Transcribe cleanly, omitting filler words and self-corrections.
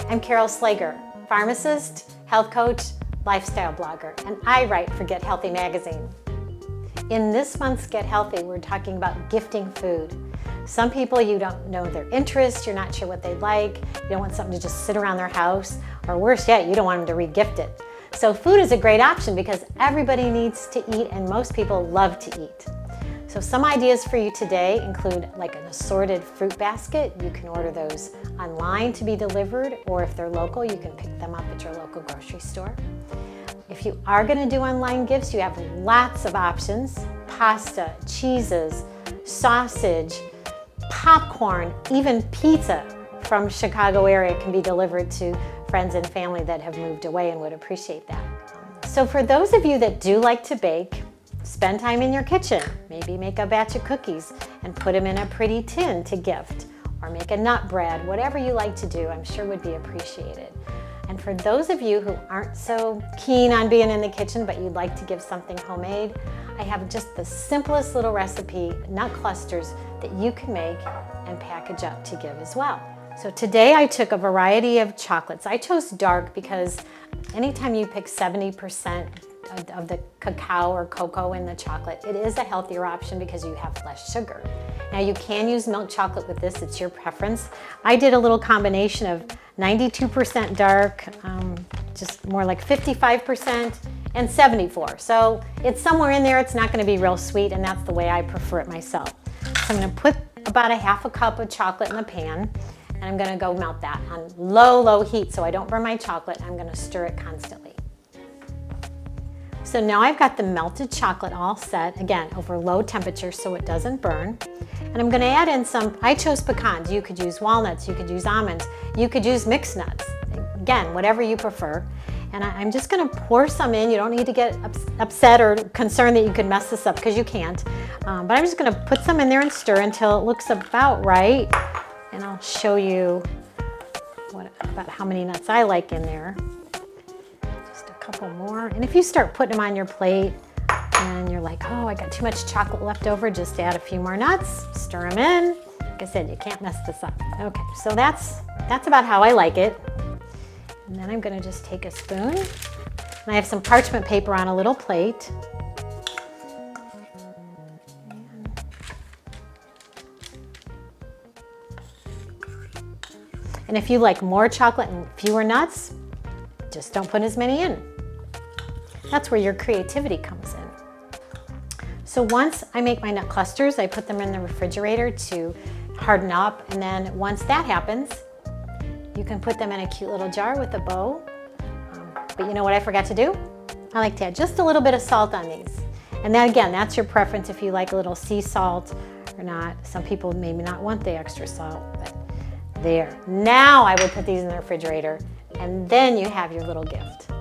I'm Carol Slager, pharmacist, health coach, lifestyle blogger, and I write for Get Healthy magazine. In this month's Get Healthy, we're talking about gifting food. Some people, you don't know their interests, you're not sure what they like, you don't want something to just sit around their house, or worse yet, you don't want them to re-gift it. So food is a great option because everybody needs to eat and most people love to eat. So some ideas for you today include like an assorted fruit basket. You can order those online to be delivered, or if they're local, you can pick them up at your local grocery store. If you are going to do online gifts, you have lots of options: pasta, cheeses, sausage, popcorn, even pizza from Chicago area can be delivered to friends and family that have moved away and would appreciate that. So for those of you that do like to bake, spend time in your kitchen. Maybe make a batch of cookies and put them in a pretty tin to gift, or make a nut bread. Whatever you like to do, I'm sure would be appreciated. And for those of you who aren't so keen on being in the kitchen, but you'd like to give something homemade, I have just the simplest little recipe, nut clusters, that you can make and package up to give as well. So today I took a variety of chocolates. I chose dark because anytime you pick 70% of the cacao or cocoa in the chocolate, it is a healthier option because you have less sugar. Now you can use milk chocolate with this, it's your preference. I did a little combination of 92% dark, just more like 55%, and 74. So it's somewhere in there, it's not gonna be real sweet, and that's the way I prefer it myself. So I'm gonna put about a half a cup of chocolate in the pan, and I'm gonna go melt that on low heat so I don't burn my chocolate. I'm gonna stir it constantly. So now I've got the melted chocolate all set, again, over low temperature so it doesn't burn. And I'm gonna add in some, I chose pecans. You could use walnuts, you could use almonds, you could use mixed nuts. Again, whatever you prefer. And I'm just gonna pour some in. You don't need to get upset or concerned that you could mess this up, because you can't. But I'm just gonna put some in there and stir until it looks about right. And I'll show you about how many nuts I like in there. Couple more. And if you start putting them on your plate and you're like, oh, I got too much chocolate left over, just add a few more nuts, stir them in. Like I said, you can't mess this up. Okay, so that's about how I like it. And then I'm gonna just take a spoon, and I have some parchment paper on a little plate. And if you like more chocolate and fewer nuts, just don't put as many in. That's where your creativity comes in. So once I make my nut clusters, I put them in the refrigerator to harden up, and then once that happens, you can put them in a cute little jar with a bow. But you know what I forgot to do? I like to add just a little bit of salt on these. And then again, that's your preference if you like a little sea salt or not. Some people maybe not want the extra salt, but there. Now I would put these in the refrigerator, and then you have your little gift.